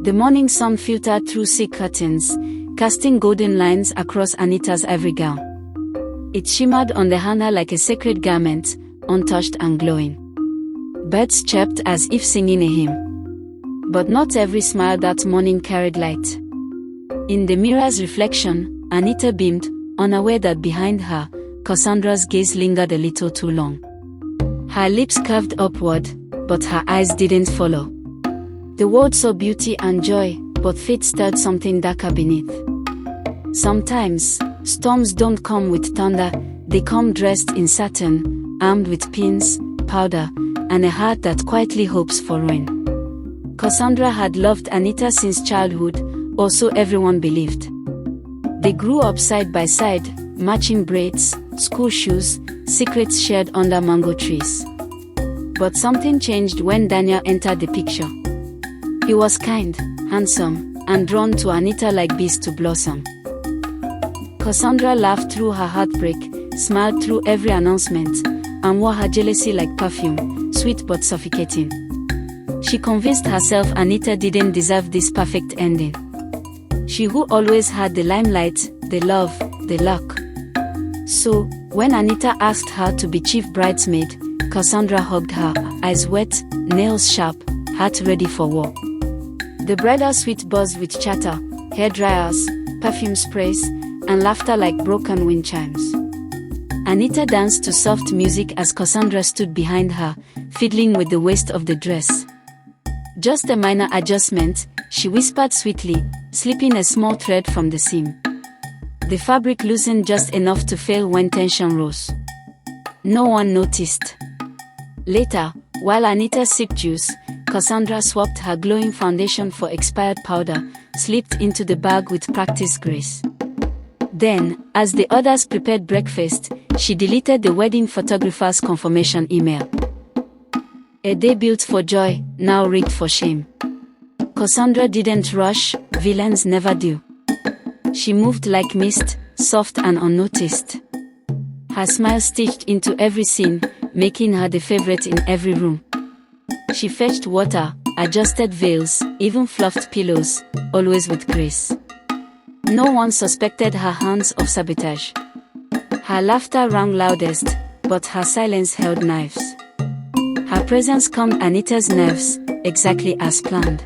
The morning sun filtered through silk curtains, casting golden lines across Anita's ivory gown. It shimmered on the hanger like a sacred garment, untouched and glowing. Birds chirped as if singing a hymn. But not every smile that morning carried light. In the mirror's reflection, Anita beamed, unaware that behind her, Cassandra's gaze lingered a little too long. Her lips curved upward, but her eyes didn't follow. The world saw beauty and joy, but fate stirred something darker beneath. Sometimes, storms don't come with thunder, they come dressed in satin, armed with pins, powder, and a heart that quietly hopes for ruin. Cassandra had loved Anita since childhood, or so everyone believed. They grew up side by side, matching braids, school shoes, secrets shared under mango trees. But something changed when Daniel entered the picture. He was kind, handsome, and drawn to Anita like bees to blossom. Cassandra laughed through her heartbreak, smiled through every announcement, and wore her jealousy like perfume, sweet but suffocating. She convinced herself Anita didn't deserve this perfect ending. She who always had the limelight, the love, the luck. So, when Anita asked her to be chief bridesmaid, Cassandra hugged her, eyes wet, nails sharp, heart ready for war. The bridal suite buzzed with chatter, hair dryers, perfume sprays, and laughter like broken wind chimes. Anita danced to soft music as Cassandra stood behind her, fiddling with the waist of the dress. Just a minor adjustment, she whispered sweetly, slipping a small thread from the seam. The fabric loosened just enough to fail when tension rose. No one noticed. Later, while Anita sipped juice, Cassandra swapped her glowing foundation for expired powder, slipped into the bag with practiced grace. Then, as the others prepared breakfast, she deleted the wedding photographer's confirmation email. A day built for joy, now rigged for shame. Cassandra didn't rush, villains never do. She moved like mist, soft and unnoticed. Her smile stitched into every scene, making her the favorite in every room. She fetched water, adjusted veils, even fluffed pillows, always with grace. No one suspected her hands of sabotage. Her laughter rang loudest, but her silence held knives. Her presence calmed Anita's nerves, exactly as planned.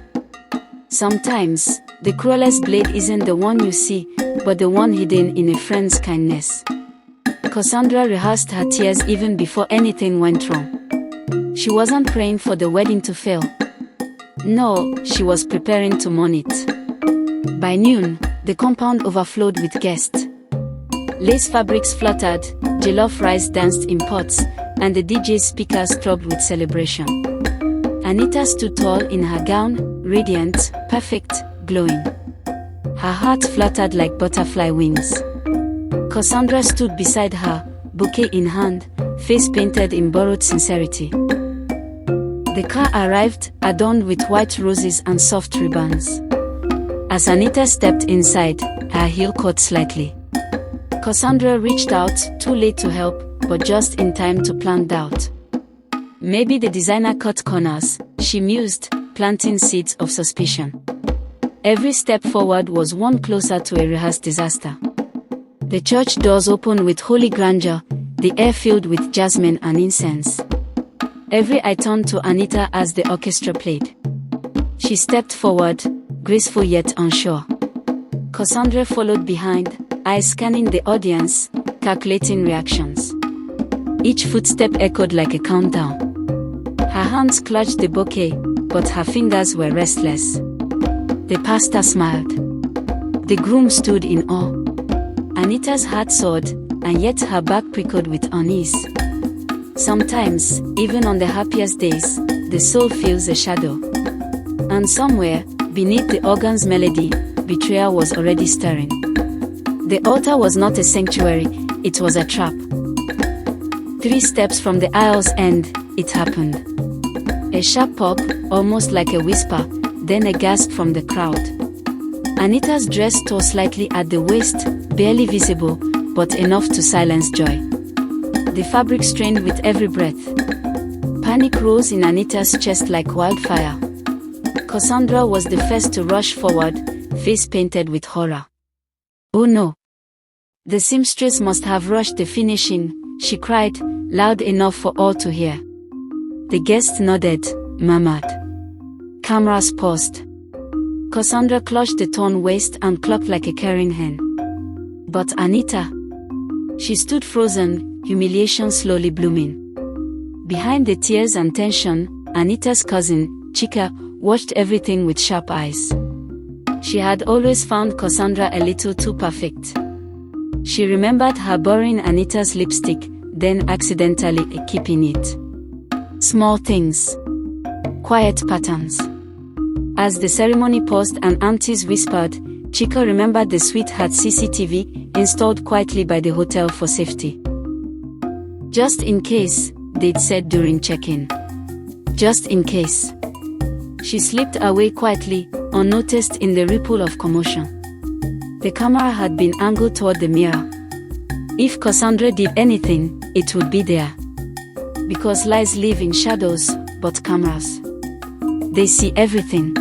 Sometimes, the cruelest blade isn't the one you see, but the one hidden in a friend's kindness. Cassandra rehearsed her tears even before anything went wrong. She wasn't praying for the wedding to fail. No, she was preparing to mourn it. By noon, the compound overflowed with guests. Lace fabrics fluttered, jollof rice danced in pots, and the DJ's speakers throbbed with celebration. Anita stood tall in her gown, radiant, perfect, glowing. Her heart fluttered like butterfly wings. Cassandra stood beside her, bouquet in hand, face painted in borrowed sincerity. The car arrived, adorned with white roses and soft ribbons. As Anita stepped inside, her heel caught slightly. Cassandra reached out, too late to help, but just in time to plant doubt. Maybe the designer cut corners, she mused, planting seeds of suspicion. Every step forward was one closer to a rehearsed disaster. The church doors opened with holy grandeur, the air filled with jasmine and incense. Every eye turned to Anita as the orchestra played. She stepped forward, graceful yet unsure. Cassandra followed behind, eyes scanning the audience, calculating reactions. Each footstep echoed like a countdown. Her hands clutched the bouquet, but her fingers were restless. The pastor smiled. The groom stood in awe. Anita's heart soared, and yet her back prickled with unease. Sometimes, even on the happiest days, the soul feels a shadow. And somewhere, beneath the organ's melody, betrayal was already stirring. The altar was not a sanctuary, it was a trap. 3 steps from the aisle's end, it happened. A sharp pop, almost like a whisper, then a gasp from the crowd. Anita's dress tore slightly at the waist, barely visible, but enough to silence joy. The fabric strained with every breath. Panic rose in Anita's chest like wildfire. Cassandra was the first to rush forward, face painted with horror. "Oh no! The seamstress must have rushed the finishing," she cried, loud enough for all to hear. The guest nodded, murmured. Cameras paused. Cassandra clutched the torn waist and clucked like a caring hen. But Anita? She stood frozen, humiliation slowly blooming. Behind the tears and tension, Anita's cousin, Chica, watched everything with sharp eyes. She had always found Cassandra a little too perfect. She remembered her borrowing Anita's lipstick, then accidentally keeping it. Small things. Quiet patterns. As the ceremony paused and aunties whispered, Chica remembered the sweetheart CCTV, installed quietly by the hotel for safety. "Just in case," they'd said during check-in. "Just in case." She slipped away quietly, unnoticed in the ripple of commotion. The camera had been angled toward the mirror. If Cassandra did anything, it would be there. Because lies live in shadows, but cameras, they see everything.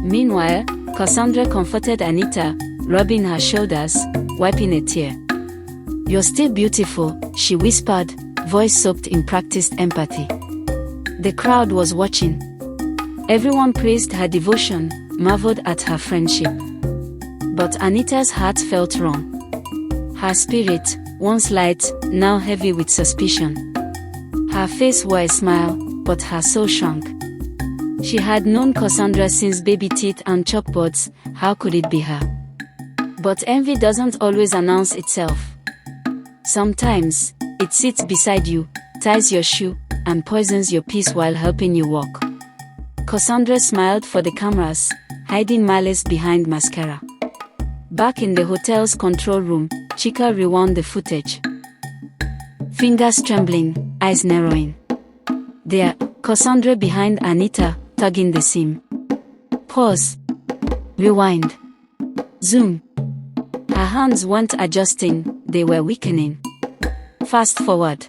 Meanwhile, Cassandra comforted Anita, rubbing her shoulders, wiping a tear. "You're still beautiful," she whispered, voice soaked in practiced empathy. The crowd was watching. Everyone praised her devotion, marveled at her friendship. But Anita's heart felt wrong. Her spirit, once light, now heavy with suspicion. Her face wore a smile, but her soul shrunk. She had known Cassandra since baby teeth and chalkboards. How could it be her? But envy doesn't always announce itself. Sometimes, it sits beside you, ties your shoe, and poisons your peace while helping you walk. Cassandra smiled for the cameras, hiding malice behind mascara. Back in the hotel's control room, Chica rewound the footage. Fingers trembling, eyes narrowing. There, Cassandra behind Anita, tugging the seam. Pause. Rewind. Zoom. Her hands weren't adjusting, they were weakening. Fast forward.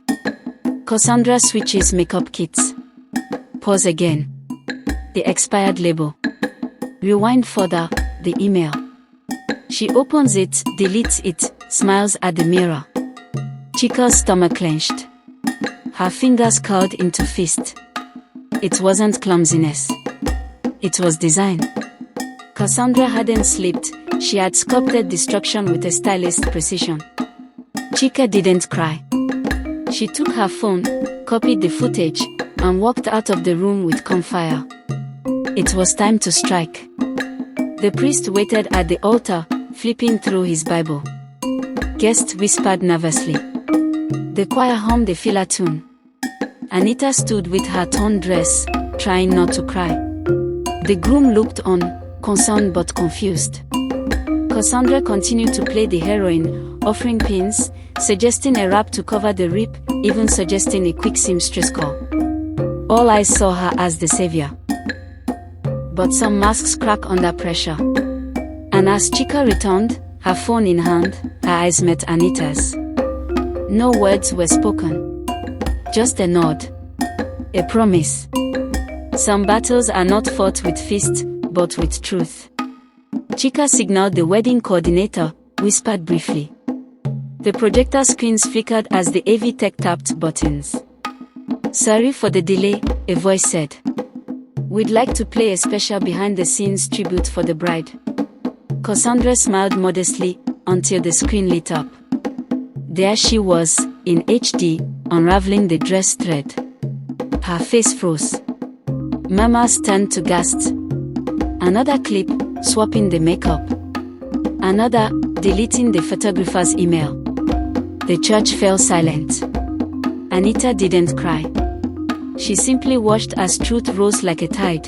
Cassandra switches makeup kits. Pause again. The expired label. Rewind further, the email. She opens it, deletes it, smiles at the mirror. Chica's stomach clenched. Her fingers curled into fist. It wasn't clumsiness. It was design. Cassandra hadn't slipped, she had sculpted destruction with a stylist precision. Chica didn't cry. She took her phone, copied the footage, and walked out of the room with campfire. It was time to strike. The priest waited at the altar, flipping through his Bible. Guests whispered nervously. The choir hummed a filler tune. Anita stood with her torn dress, trying not to cry. The groom looked on, concerned but confused. Cassandra continued to play the heroine, offering pins, suggesting a wrap to cover the rip, even suggesting a quick seamstress call. All eyes saw her as the savior. But some masks crack under pressure. And as Chica returned, her phone in hand, her eyes met Anita's. No words were spoken. Just a nod. A promise. Some battles are not fought with fists, but with truth. Chica signaled the wedding coordinator, whispered briefly. The projector screens flickered as the AV tech tapped buttons. "Sorry for the delay," a voice said. "We'd like to play a special behind-the-scenes tribute for the bride." Cassandra smiled modestly, until the screen lit up. There she was, in HD, unraveling the dress thread. Her face froze. Murmurs turned to gasps. Another clip, swapping the makeup. Another, deleting the photographer's email. The church fell silent. Anita didn't cry. She simply watched as truth rose like a tide.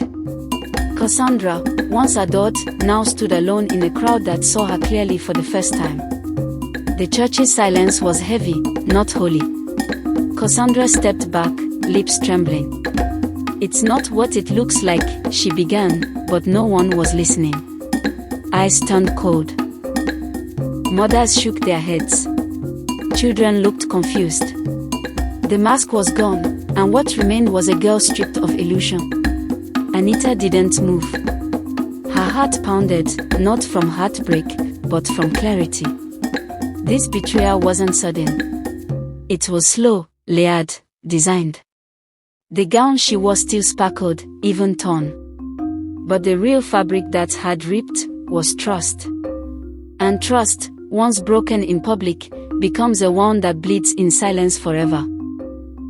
Cassandra, once adored, now stood alone in a crowd that saw her clearly for the first time. The church's silence was heavy, not holy. Cassandra stepped back, lips trembling. "It's not what it looks like," she began, but no one was listening. Eyes turned cold. Mothers shook their heads. Children looked confused. The mask was gone, and what remained was a girl stripped of illusion. Anita didn't move. Her heart pounded, not from heartbreak, but from clarity. This betrayal wasn't sudden. It was slow, layered, designed. The gown she wore still sparkled, even torn. But the real fabric that had ripped was trust. And trust, once broken in public, becomes a wound that bleeds in silence forever.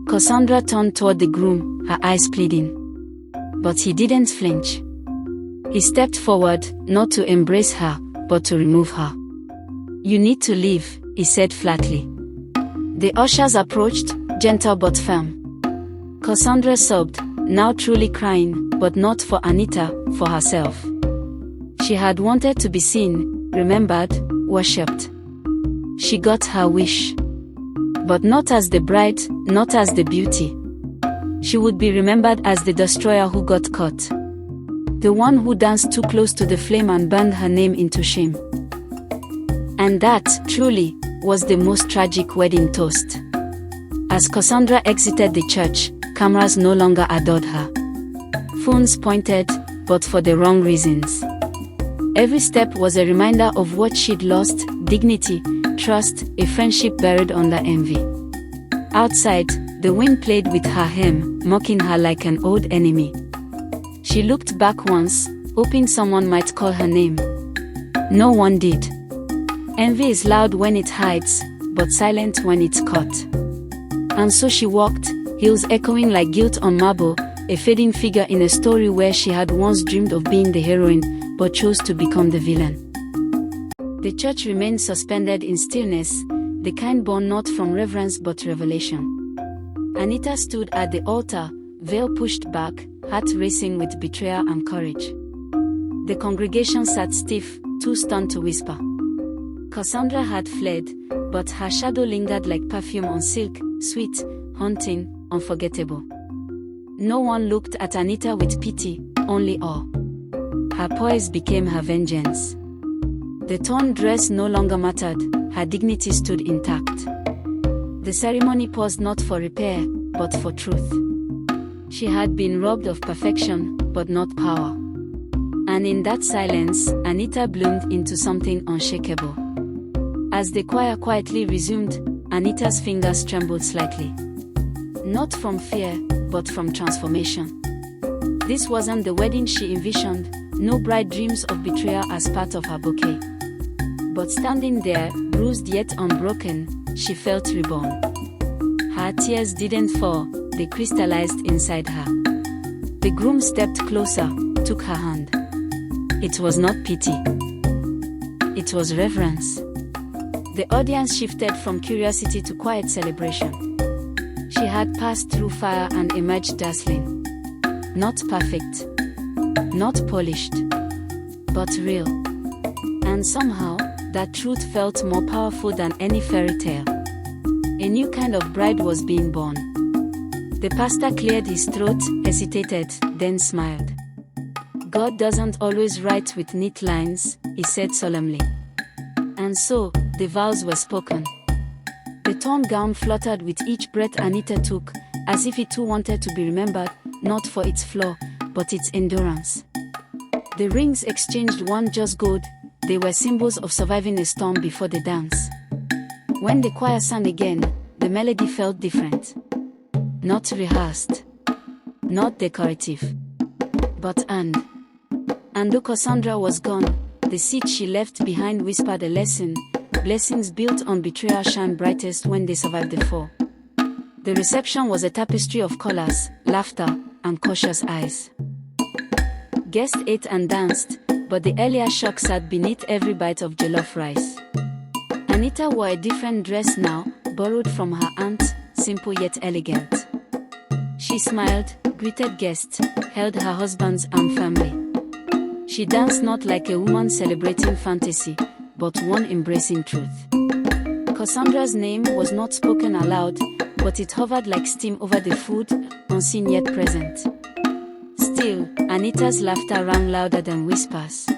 Cassandra turned toward the groom, her eyes pleading. But he didn't flinch. He stepped forward, not to embrace her, but to remove her. "You need to leave," he said flatly. The ushers approached, gentle but firm. Cassandra sobbed, now truly crying, but not for Anita, for herself. She had wanted to be seen, remembered, worshipped. She got her wish. But not as the bride, not as the beauty. She would be remembered as the destroyer who got caught. The one who danced too close to the flame and burned her name into shame. And that, truly, was the most tragic wedding toast. As Cassandra exited the church, cameras no longer adored her. Phones pointed, but for the wrong reasons. Every step was a reminder of what she'd lost: dignity, trust, a friendship buried under envy. Outside, the wind played with her hem, mocking her like an old enemy. She looked back once, hoping someone might call her name. No one did. Envy is loud when it hides, but silent when it's caught. And so she walked, heels echoing like guilt on marble, a fading figure in a story where she had once dreamed of being the heroine, but chose to become the villain. The church remained suspended in stillness, the kind born not from reverence but revelation. Anita stood at the altar, veil pushed back, heart racing with betrayal and courage. The congregation sat stiff, too stunned to whisper. Cassandra had fled, but her shadow lingered like perfume on silk, sweet, haunting, unforgettable. No one looked at Anita with pity, only awe. Her poise became her vengeance. The torn dress no longer mattered, her dignity stood intact. The ceremony paused not for repair, but for truth. She had been robbed of perfection, but not power. And in that silence, Anita bloomed into something unshakable. As the choir quietly resumed, Anita's fingers trembled slightly. Not from fear, but from transformation. This wasn't the wedding she envisioned, no bride dreams of betrayal as part of her bouquet. But standing there, bruised yet unbroken, she felt reborn. Her tears didn't fall, they crystallized inside her. The groom stepped closer, took her hand. It was not pity. It was reverence. The audience shifted from curiosity to quiet celebration. She had passed through fire and emerged dazzling. Not perfect. Not polished. But real. And somehow, that truth felt more powerful than any fairy tale. A new kind of bride was being born. The pastor cleared his throat, hesitated, then smiled. God doesn't always write with neat lines, he said solemnly. And so, the vows were spoken. The torn gown fluttered with each breath Anita took, as if it too wanted to be remembered, not for its flaw, but its endurance. The rings exchanged one just gold, they were symbols of surviving a storm before the dance. When the choir sang again, the melody felt different. Not rehearsed. Not decorative. But earned. And though Cassandra was gone, the seed she left behind whispered a lesson: blessings built on betrayal shine brightest when they survive the fall. The reception was a tapestry of colors, laughter, and cautious eyes. Guests ate and danced, but the earlier shock sat beneath every bite of jollof rice. Anita wore a different dress now, borrowed from her aunt, simple yet elegant. She smiled, greeted guests, held her husband's arm firmly. She danced not like a woman celebrating fantasy, but one embracing truth. Cassandra's name was not spoken aloud, but it hovered like steam over the food, unseen yet present. Still, Anita's laughter rang louder than whispers.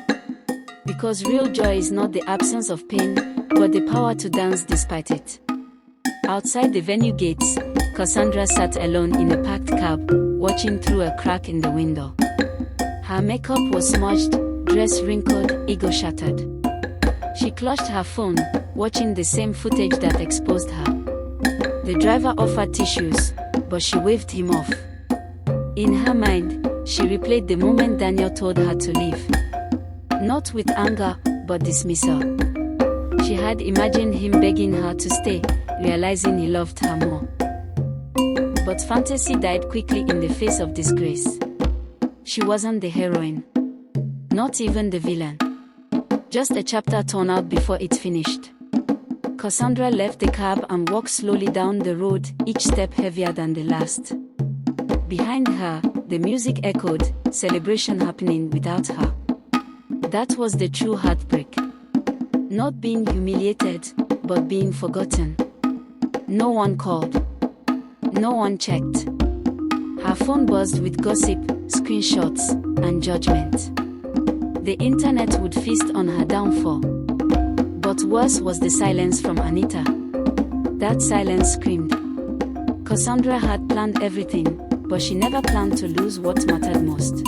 Because real joy is not the absence of pain, but the power to dance despite it. Outside the venue gates, Cassandra sat alone in a packed cab, watching through a crack in the window. Her makeup was smudged, dress wrinkled, ego shattered. She clutched her phone, watching the same footage that exposed her. The driver offered tissues, but she waved him off. In her mind, she replayed the moment Daniel told her to leave. Not with anger, but dismissal. She had imagined him begging her to stay, realizing he loved her more. But fantasy died quickly in the face of disgrace. She wasn't the heroine. Not even the villain. Just a chapter torn out before it finished. Cassandra left the cab and walked slowly down the road, each step heavier than the last. Behind her, the music echoed, celebration happening without her. That was the true heartbreak. Not being humiliated, but being forgotten. No one called. No one checked. Her phone buzzed with gossip, screenshots, and judgment. The internet would feast on her downfall. But worse was the silence from Anita. That silence screamed. Cassandra had planned everything, but she never planned to lose what mattered most.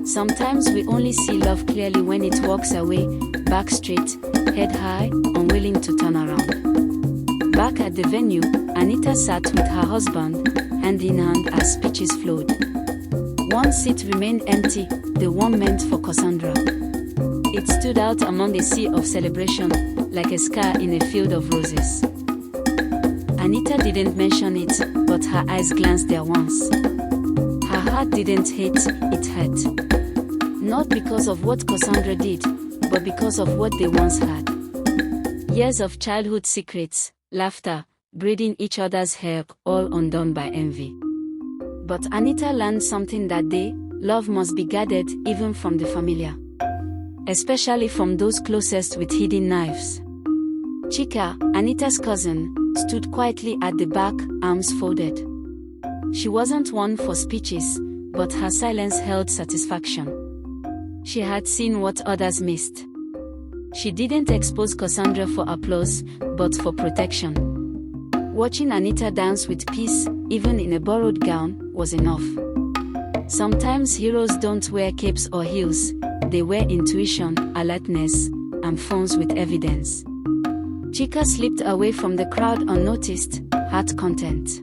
Sometimes we only see love clearly when it walks away, back straight, head high, unwilling to turn around. Back at the venue, Anita sat with her husband, hand in hand as speeches flowed. One seat remained empty, the one meant for Cassandra. It stood out among a sea of celebration, like a scar in a field of roses. Anita didn't mention it, but her eyes glanced there once. Her heart didn't hate, it hurt. Not because of what Cassandra did, but because of what they once had. Years of childhood secrets, laughter, braiding each other's hair, all undone by envy. But Anita learned something that day: love must be guarded even from the familiar. Especially from those closest with hidden knives. Chica, Anita's cousin, stood quietly at the back, arms folded. She wasn't one for speeches, but her silence held satisfaction. She had seen what others missed. She didn't expose Cassandra for applause, but for protection. Watching Anita dance with peace, even in a borrowed gown, was enough. Sometimes heroes don't wear capes or heels, they wear intuition, alertness, and phones with evidence. Chica slipped away from the crowd unnoticed, heart content.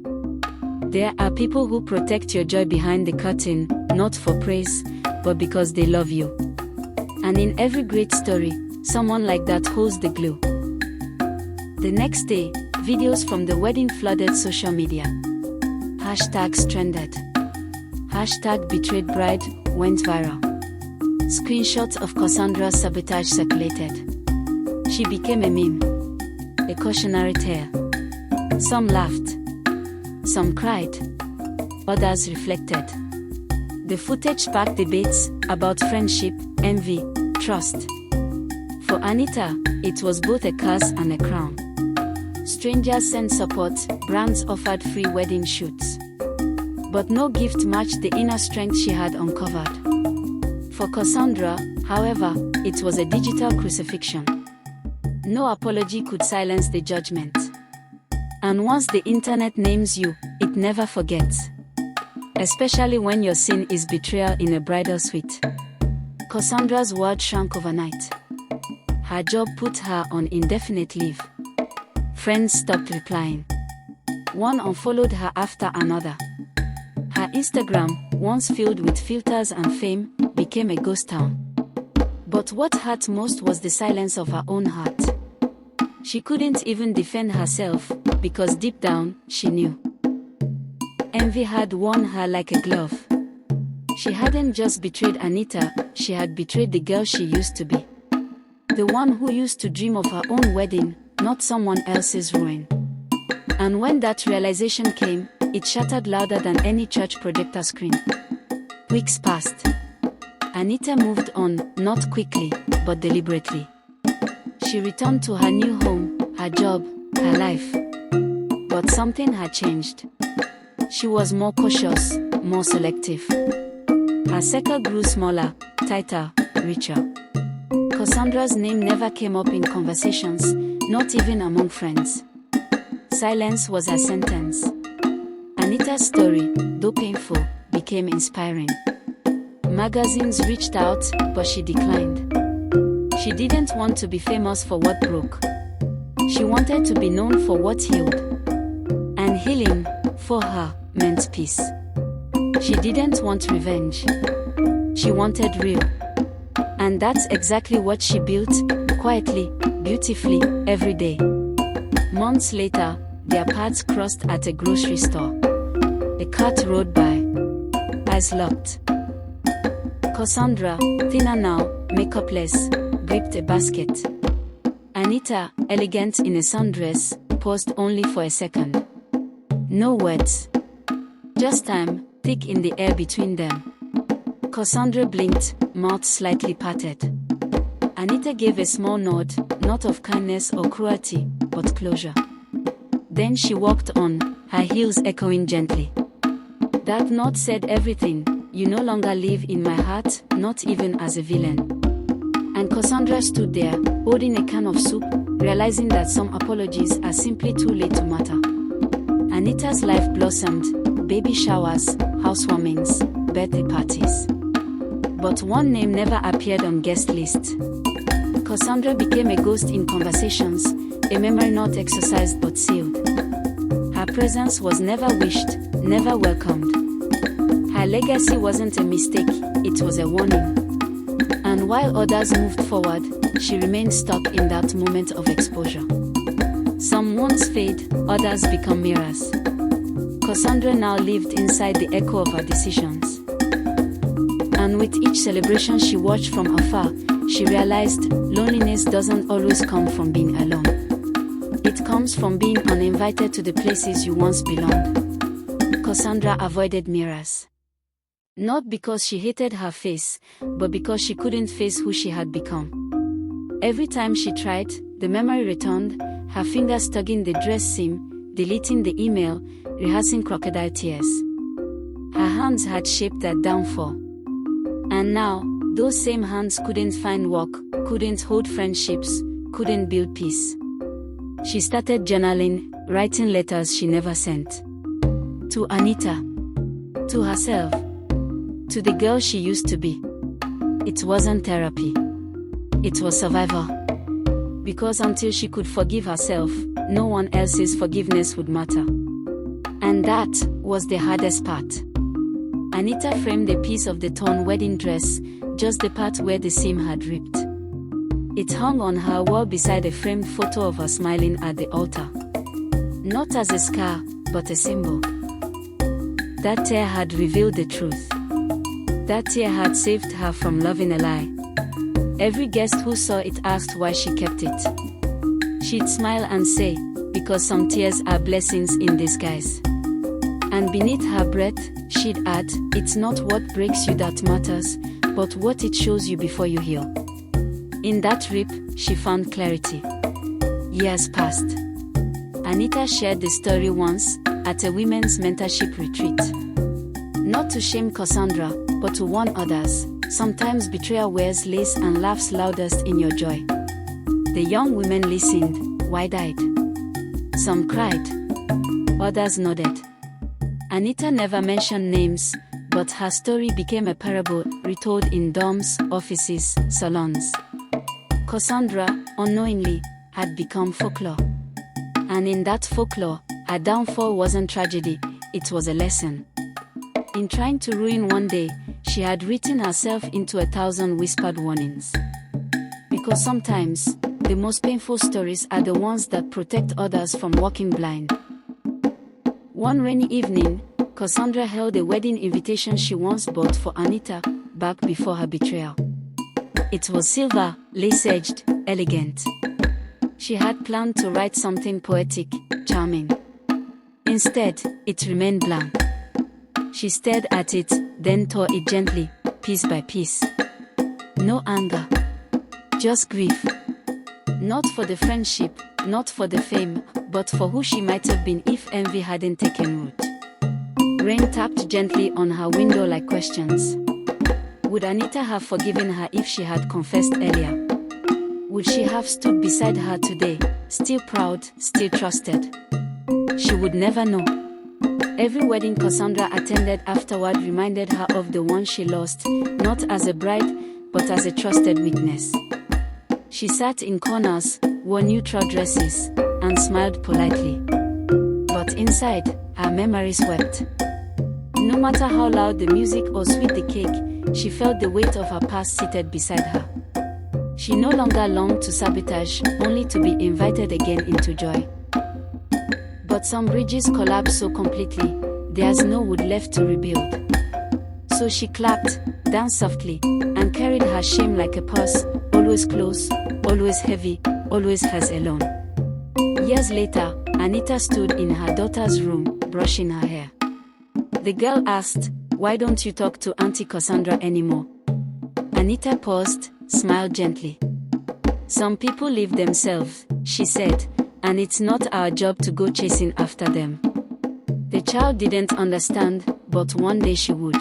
There are people who protect your joy behind the curtain, not for praise, but because they love you. And in every great story, someone like that holds the glue. The next day, videos from the wedding flooded social media. Hashtags trended. Hashtag betrayed bride went viral. Screenshots of Cassandra's sabotage circulated. She became a meme. A cautionary tale. Some laughed. Some cried. Others reflected. The footage sparked debates about friendship, envy, trust. For Anita, it was both a curse and a crown. Strangers sent support, brands offered free wedding shoots. But no gift matched the inner strength she had uncovered. For Cassandra, however, it was a digital crucifixion. No apology could silence the judgment. And once the internet names you, it never forgets. Especially when your sin is betrayal in a bridal suite. Cassandra's world shrank overnight. Her job put her on indefinite leave. Friends stopped replying. One unfollowed her after another. Her Instagram, once filled with filters and fame, became a ghost town. But what hurt most was the silence of her own heart. She couldn't even defend herself, because deep down, she knew. Envy had worn her like a glove. She hadn't just betrayed Anita, she had betrayed the girl she used to be. The one who used to dream of her own wedding, not someone else's ruin. And when that realization came, it shattered louder than any church projector screen. Weeks passed. Anita moved on, not quickly, but deliberately. She returned to her new home, her job, her life. But something had changed. She was more cautious, more selective. Her circle grew smaller, tighter, richer. Cassandra's name never came up in conversations, not even among friends. Silence was her sentence. Anita's story, though painful, became inspiring. Magazines reached out, but she declined. She didn't want to be famous for what broke. She wanted to be known for what healed. And healing, for her, meant peace. She didn't want revenge. She wanted real. And that's exactly what she built, quietly, beautifully, every day. Months later, their paths crossed at a grocery store. A cart rode by. Eyes locked. Cassandra, thinner now, makeupless, gripped a basket. Anita, elegant in a sundress, paused only for a second. No words. Just time, thick in the air between them. Cassandra blinked, mouth slightly parted. Anita gave a small nod, not of kindness or cruelty, but closure. Then she walked on, her heels echoing gently. That nod said everything. You no longer live in my heart, not even as a villain. And Cassandra stood there, holding a can of soup, realizing that some apologies are simply too late to matter. Anita's life blossomed, baby showers, housewarmings, birthday parties. But one name never appeared on guest list. Cassandra became a ghost in conversations, a memory not exercised but sealed. Her presence was never wished, never welcomed. Her legacy wasn't a mistake, it was a warning. And while others moved forward, she remained stuck in that moment of exposure. Some wounds fade, others become mirrors. Cassandra now lived inside the echo of her decisions. And with each celebration she watched from afar, she realized loneliness doesn't always come from being alone. It comes from being uninvited to the places you once belonged. Cassandra avoided mirrors. Not because she hated her face, but because she couldn't face who she had become. Every time she tried, the memory returned, her fingers tugging the dress seam, deleting the email, rehearsing crocodile tears. Her hands had shaped that downfall. And now, those same hands couldn't find work, couldn't hold friendships, couldn't build peace. She started journaling, writing letters she never sent. To Anita. To herself. To the girl she used to be. It wasn't therapy. It was survival. Because until she could forgive herself, no one else's forgiveness would matter. And that was the hardest part. Anita framed a piece of the torn wedding dress, just the part where the seam had ripped. It hung on her wall beside a framed photo of her smiling at the altar. Not as a scar, but a symbol. That tear had revealed the truth. That tear had saved her from loving a lie. Every guest who saw it asked why she kept it. She'd smile and say, because some tears are blessings in disguise. And beneath her breath, she'd add, it's not what breaks you that matters, but what it shows you before you heal. In that rip, she found clarity. Years passed. Anita shared the story once, at a women's mentorship retreat. Not to shame Cassandra, but to warn others, sometimes betrayal wears lace and laughs loudest in your joy. The young women listened, wide-eyed. Some cried. Others nodded. Anita never mentioned names, but her story became a parable retold in dorms, offices, salons. Cassandra, unknowingly, had become folklore. And in that folklore, her downfall wasn't tragedy, it was a lesson. In trying to ruin one day, she had written herself into 1,000 whispered warnings. Because sometimes, the most painful stories are the ones that protect others from walking blind. One rainy evening, Cassandra held a wedding invitation she once bought for Anita, back before her betrayal. It was silver, lace-edged, elegant. She had planned to write something poetic, charming. Instead, it remained blank. She stared at it, then tore it gently, piece by piece. No anger. Just grief. Not for the friendship, not for the fame, but for who she might have been if envy hadn't taken root. Rain tapped gently on her window like questions. Would Anita have forgiven her if she had confessed earlier? Would she have stood beside her today, still proud, still trusted? She would never know. Every wedding Cassandra attended afterward reminded her of the one she lost, not as a bride, but as a trusted witness. She sat in corners, wore neutral dresses, and smiled politely. But inside, her memories wept. No matter how loud the music or sweet the cake, she felt the weight of her past seated beside her. She no longer longed to sabotage, only to be invited again into joy. But some bridges collapsed so completely, there's no wood left to rebuild. So she clapped, danced softly, and carried her shame like a purse, always close, always heavy, always hers alone. Years later, Anita stood in her daughter's room, brushing her hair. The girl asked, "Why don't you talk to Auntie Cassandra anymore?" Anita paused, smiled gently. "Some people leave themselves," she said, "and it's not our job to go chasing after them." The child didn't understand, but one day she would.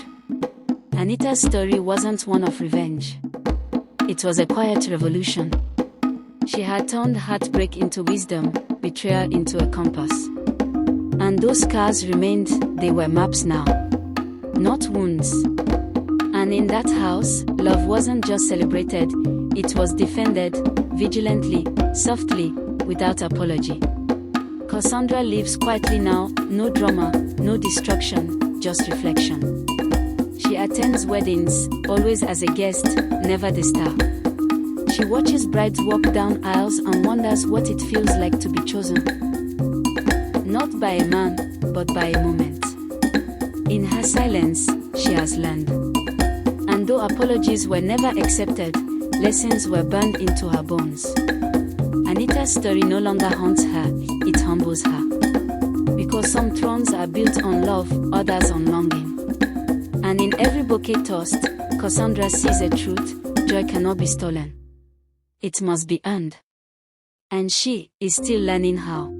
Anita's story wasn't one of revenge. It was a quiet revolution. She had turned heartbreak into wisdom, betrayal into a compass. And those scars remained, they were maps now, not wounds. And in that house, love wasn't just celebrated, it was defended, vigilantly, softly, without apology. Cassandra lives quietly now, no drama, no destruction, just reflection. She attends weddings, always as a guest, never the star. She watches brides walk down aisles and wonders what it feels like to be chosen. Not by a man, but by a moment. In her silence, she has learned. And though apologies were never accepted, lessons were burned into her bones. Anita's story no longer haunts her, it humbles her. Because some thrones are built on love, others on longing. And in every bouquet tossed, Cassandra sees a truth: joy cannot be stolen. It must be earned. And she is still learning how.